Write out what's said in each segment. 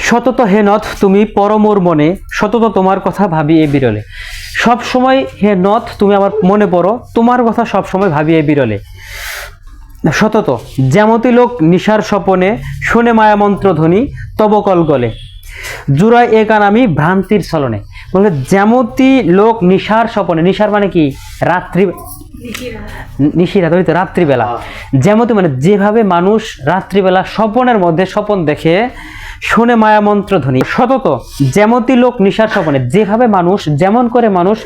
সতত হে নথ তুমি পরমোর মনে, সতত তোমার কথা ভাবি এ বিরলে। সব সময় হে নথ তুমি আমার মনে পড়ো, তোমার কথা সব সময় ভাবি এ বিরলে। সতত যেমতি লোক নিশার স্বপনে, শুনে মায়ামন্ত্র ধ্বনি তব কলকলে। জুড়াই এ গান আমি ভ্রান্তির ছলনে। বলে যেমতি লোক নিশার স্বপনে, নিশার মানে কি রাত্রি, নিশিরাত হইতো রাত্রিবেলা। যেমতি মানে যেভাবে মানুষ রাত্রিবেলা স্বপনের মধ্যে স্বপন দেখে, শুনে মায়ামন্ত্র ধ্বনি। সতত যেমতি লোক নিশার স্বপনে, যেভাবে মানুষ যেমন করে মানুষ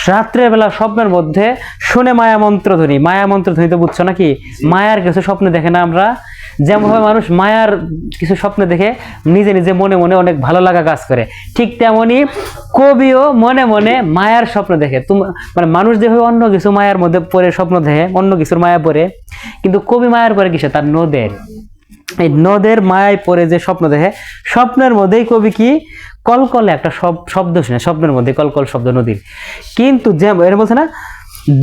রাত্রেবেলা স্বপ্নের মধ্যে শুনে মায়ামন্ত্র ধ্বনি। মায়ামন্ত্র ধ্বনি তো বুঝছো নাকি, মায়ার কিছু স্বপ্ন দেখে না আমরা, যেমনভাবে মানুষ মায়ার কিছু স্বপ্ন দেখে নিজে নিজে মনে মনে অনেক ভালো লাগা কাজ করে, ঠিক তেমনি কবিও মনে মনে মায়ার স্বপ্ন দেখে। মানে মানুষ যেভাবে অন্য কিছু মায়ার মধ্যে পড়ে স্বপ্ন দেখে, অন্য কিছুর মায়া পড়ে, কিন্তু কবি মায়ার পরে কিসে, তার নদের, এই নদের মায়ায় পড়ে যে স্বপ্ন দেখে, স্বপ্নের মধ্যেই কবি কি কলকলে একটা শব্দ শুনে, স্বপ্নের মধ্যে কলকল শব্দ নদীর। কিন্তু যে এর বলছে না,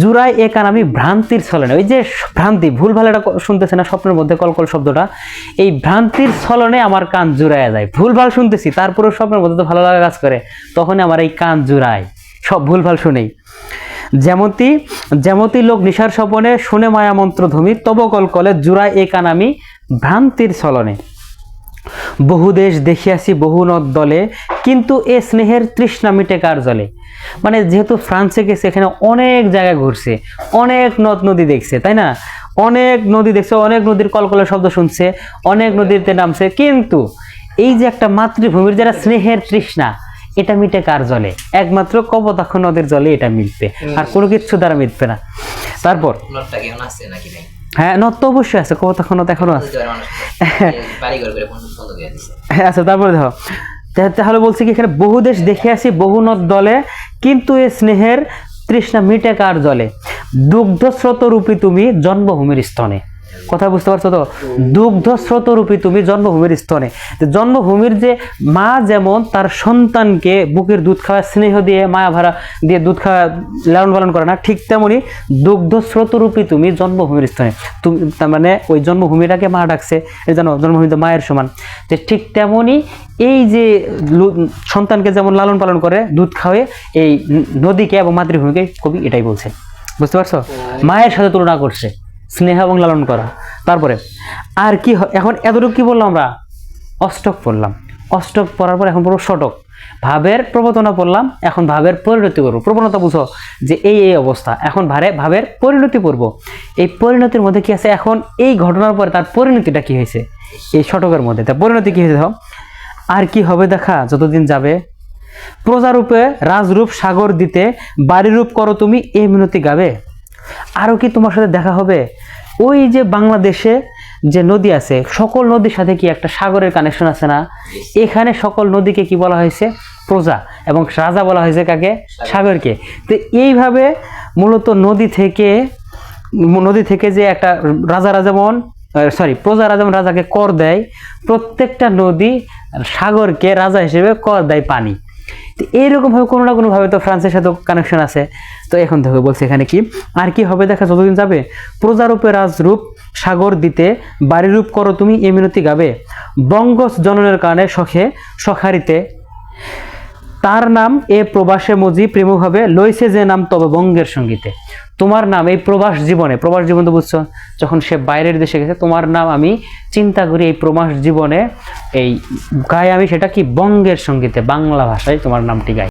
জুড়াই এ কান আমি ভ্রান্তির ছলনে, ওই যে ভ্রান্তি ভুলভাল এটা শুনতেছে না স্বপ্নের মধ্যে কলকল শব্দটা, এই ভ্রান্তির ছলনে আমার কান জুড়াইয়া যায়। ভুলভাল শুনতেছি, তারপরেও স্বপ্নের মধ্যে তো ভালো লাগা কাজ করে, তখন আমার এই কান জুড়ায় সব ভুলভাল শুনেই। যেমতি লোক নিশার স্বপনে, শুনে মায়ামন্ত্র ধ্বনি তব কলকলে। জুড়াই এ কান আমি ভ্রান্তির ছলনে। বহু দেশ দেখিয়াছি বহু নদ দলে, কিন্তু এ স্নেহের তৃষ্ণা মিটে কার জলে। মানে যেহেতু ফ্রান্সে গেছে, এখানে অনেক জায়গায় ঘুরছে, অনেক নদ নদী দেখছে, তাই না, অনেক নদী দেখছে, অনেক নদীর কলকলের শব্দ শুনছে, অনেক নদীতে নামছে, কিন্তু এই যে একটা মাতৃভূমির যারা স্নেহের তৃষ্ণা, এটা মিটে কার জলে, একমাত্র কপোতাক্ষ নদের জলে এটা মিটবে, আর কোনো কিছু দ্বারা মিটবে না। তারপর হ্যাঁ, নদ তো অবশ্যই আছে, কপোতাক্ষ নদ এখনো আছে। আচ্ছা, তারপরে দেখো, তাহলে বলছি কি এখানে বহু দেশ দেখে আসি বহু নদ দলে, কিন্তু এ স্নেহের তৃষ্ণা মিটে কার জলে। দুগ্ধ স্রোতরূপী তুমি জন্মভূমির স্তনে। কথা বুঝতে পারছো তো, দুগ্ধ স্রোতরূপী তুমি জন্মভূমির স্তনে। জন্মভূমির যে মা যেমন তার সন্তানকে বুকের দুধ খাওয়া, স্নেহ দিয়ে মায়া ভরা দিয়ে দুধ খাওয়া লালন পালন করে না, ঠিক তেমনি দুগ্ধ স্রোতরূপী তুমি জন্মভূমির স্তনে। তুমি তার মানে ওই জন্মভূমিটাকে মা ডাকছে, এই জানো জন্মভূমি তো মায়ের সমান, যে ঠিক তেমনি এই যে সন্তানকে যেমন লালন পালন করে দুধ খাওয়ে, এই নদীকে এবং মাতৃভূমিকে কবি এটাই বলছে। বুঝতে পারছো, মায়ের সাথে তুলনা করছে স্নেহ এবং লালন করা। তারপরে আর কি, এখন এতটুকু কি বললাম আমরা, অষ্টক পড়লাম, অষ্টক পড়ার পর এখন পড়বো ষটক। ভাবের প্রবর্তনা পড়লাম, এখন ভাবের পরিণতি করবো। প্রবণতা বুঝো যে এই অবস্থা, এখন ভাবের পরিণতি পড়বো। এই পরিণতির মধ্যে কি আছে, এখন এই ঘটনার পরে তার পরিণতিটা কি হয়েছে, এই ষটকের মধ্যে তার পরিণতি কি হয়েছে। আর কি হবে দেখা যতদিন যাবে, প্রজারূপে রাজরূপ সাগর দিতে, বাড়িরূপ করো তুমি এই মিনতি গাবে। আরও কি তোমার সাথে দেখা হবে, ওই যে বাংলাদেশে যে নদী আছে, সকল নদীর সাথে কি একটা সাগরের কানেকশন আছে না, এখানে সকল নদীকে কি বলা হয়েছে, প্রজা, এবং রাজা বলা হয়েছে কাকে, সাগরকে। তো এইভাবে মূলত নদী থেকে যে একটা রাজারা যেমন প্রজারা যেমন রাজাকে কর দেয়, প্রত্যেকটা নদী সাগরকে রাজা হিসেবে কর দেয় পানি। তো এইরকম ভাবে কোনো না কোনো ভাবে তো ফ্রান্সের সাথে কানেকশন আছে। তো এখন দেখো বলছে এখানে কি, আর কি হবে দেখা যতদিন যাবে, প্রজারূপে রাজরূপ সাগর দিতে, বাড়িরূপ করো তুমি এ মিনতি গাবে। বঙ্গ জননের কারণে সখে সখারিতে, তার নাম এ প্রবাসে মজি প্রেমভাবে, লইছে যে নাম তবে বঙ্গের সঙ্গীতে। তোমার নাম এই প্রবাস জীবন তো বুঝছো, যখন সে বাইরের দেশে গেছে, তোমার নাম আমি চিন্তা করি এই প্রবাস জীবনে এই গায়ে আমি, সেটা কি বঙ্গের সঙ্গীতে, বাংলা ভাষায় তোমার নামটি গাই।